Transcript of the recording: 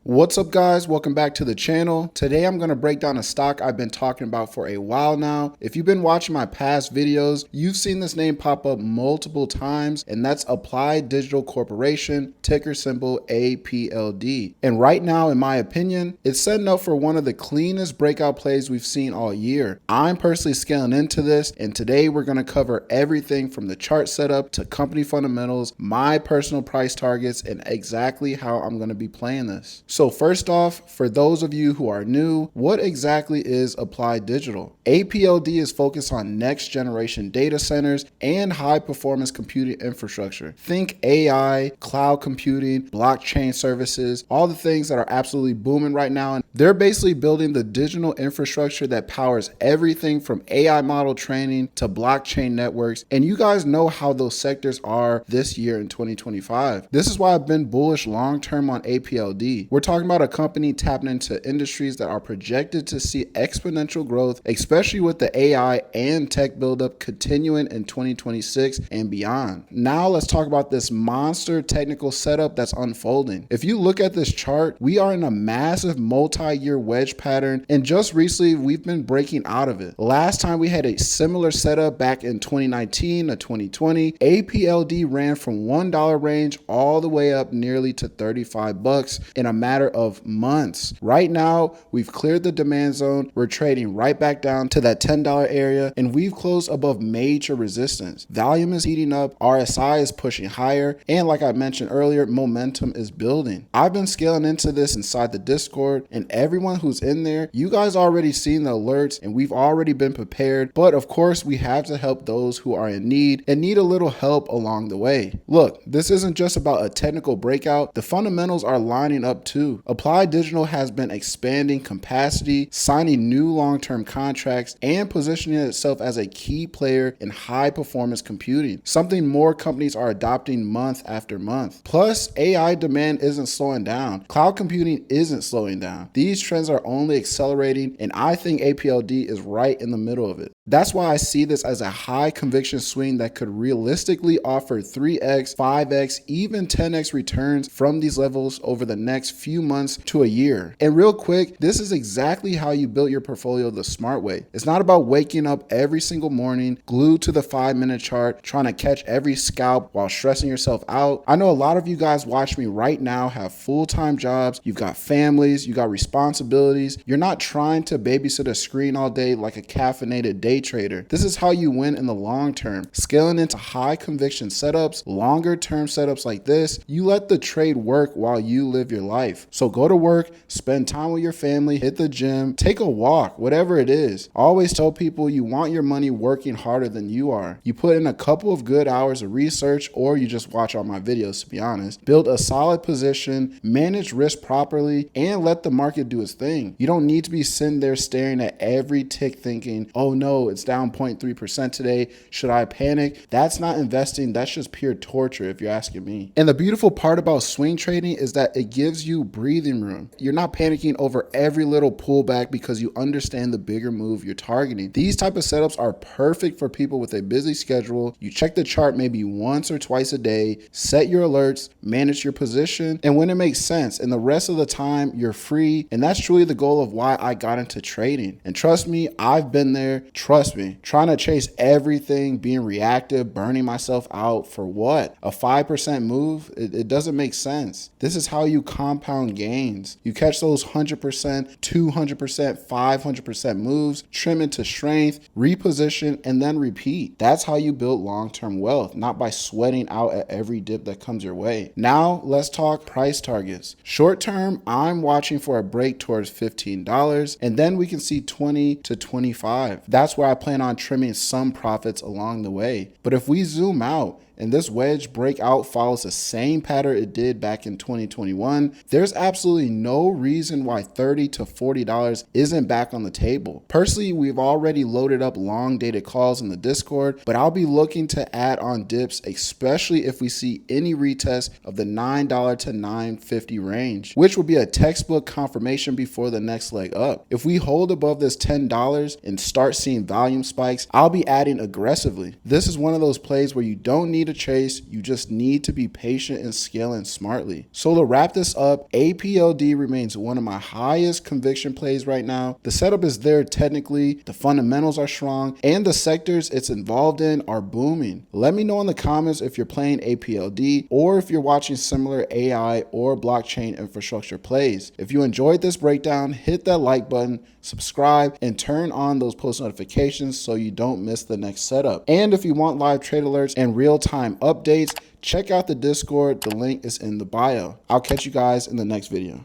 What's up guys, welcome back to the channel. Today I'm going to break down a stock I've been talking about for a while now. If you've been watching my past videos, you've seen this name pop up multiple times, and that's Applied Digital Corporation, ticker symbol APLD. And right now, in my opinion, it's setting up for one of the cleanest breakout plays we've seen all year. I'm personally scaling into this, and today we're going to cover everything from the chart setup to company fundamentals, my personal price targets, and exactly how I'm going to be playing this. So first off, for those of you who are new, what exactly is Applied Digital? APLD is focused on next generation data centers and high performance computing infrastructure. Think AI, cloud computing, blockchain services, all the things that are absolutely booming right now. And they're basically building the digital infrastructure that powers everything from AI model training to blockchain networks. And you guys know how those sectors are this year in 2025. This is why I've been bullish long term on APLD. We're talking about a company tapping into industries that are projected to see exponential growth, especially with the AI and tech buildup continuing in 2026 and beyond. Now let's talk about this monster technical setup that's unfolding. If you look at this chart, we are in a massive multi-year wedge pattern, and just recently we've been breaking out of it. Last time we had a similar setup back in 2019 to 2020, APLD ran from $1 range all the way up nearly to 35 bucks in a matter of months. Right now, we've cleared the demand zone. We're trading right back down to that $10 area, and we've closed above major resistance. Volume is heating up, RSI is pushing higher, and like I mentioned earlier, momentum is building. I've been scaling into this inside the Discord, and everyone who's in there, you guys already seen the alerts, and we've already been prepared. But of course, we have to help those who are in need and need a little help along the way. Look, this isn't just about a technical breakout. The fundamentals are lining up too. Applied Digital has been expanding capacity, signing new long-term contracts, and positioning itself as a key player in high-performance computing, something more companies are adopting month after month. Plus, AI demand isn't slowing down. Cloud computing isn't slowing down. These trends are only accelerating, and I think APLD is right in the middle of it. That's why I see this as a high conviction swing that could realistically offer 3x, 5x, even 10x returns from these levels over the next few months to a year. And real quick, this is exactly how you build your portfolio the smart way. It's not about waking up every single morning, glued to the 5-minute chart, trying to catch every scalp while stressing yourself out. I know a lot of you guys watch me right now have full-time jobs, you've got families, you got responsibilities. You're not trying to babysit a screen all day like a caffeinated day trader. This is how you win in the long term. Scaling into high conviction setups, longer term setups like this, you let the trade work while you live your life. So go to work, spend time with your family, hit the gym, take a walk, whatever it is. Always tell people you want your money working harder than you are. You put in a couple of good hours of research, or you just watch all my videos, to be honest. Build a solid position, manage risk properly, and let the market do its thing. You don't need to be sitting there staring at every tick thinking, oh no, it's down 0.3% today. Should I panic? That's not investing. That's just pure torture if you're asking me. And the beautiful part about swing trading is that it gives you breathing room. You're not panicking over every little pullback because you understand the bigger move you're targeting. These type of setups are perfect for people with a busy schedule. You check the chart maybe once or twice a day, set your alerts, manage your position, and when it makes sense. And the rest of the time, you're free. And that's truly the goal of why I got into trading. And trust me, I've been there. Trust me, trying to chase everything, being reactive, burning myself out for what? A 5% move? It doesn't make sense. This is how you compound gains. You catch those 100%, 200%, 500% moves, trim into strength, reposition, and then repeat. That's how you build long-term wealth, not by sweating out at every dip that comes your way. Now, let's talk price targets. Short term, I'm watching for a break towards $15, and then we can see 20 to 25. That's where I plan on trimming some profits along the way. But if we zoom out, and this wedge breakout follows the same pattern it did back in 2021, there's absolutely no reason why $30 to $40 isn't back on the table. Personally, we've already loaded up long dated calls in the Discord, but I'll be looking to add on dips, especially if we see any retest of the $9 to $9.50 range, which will be a textbook confirmation before the next leg up. If we hold above this $10 and start seeing volume spikes, I'll be adding aggressively. This is one of those plays where you don't need need to chase, you just need to be patient and scaling smartly. So to wrap this up, APLD remains one of my highest conviction plays right now. The setup is there technically, the fundamentals are strong, and the sectors it's involved in are booming. Let me know in the comments if you're playing APLD or if you're watching similar AI or blockchain infrastructure plays. If you enjoyed this breakdown, hit that like button, subscribe, and turn on those post notifications so you don't miss the next setup. And if you want live trade alerts and real-time updates, check out the Discord. The link is in the bio. I'll catch you guys in the next video.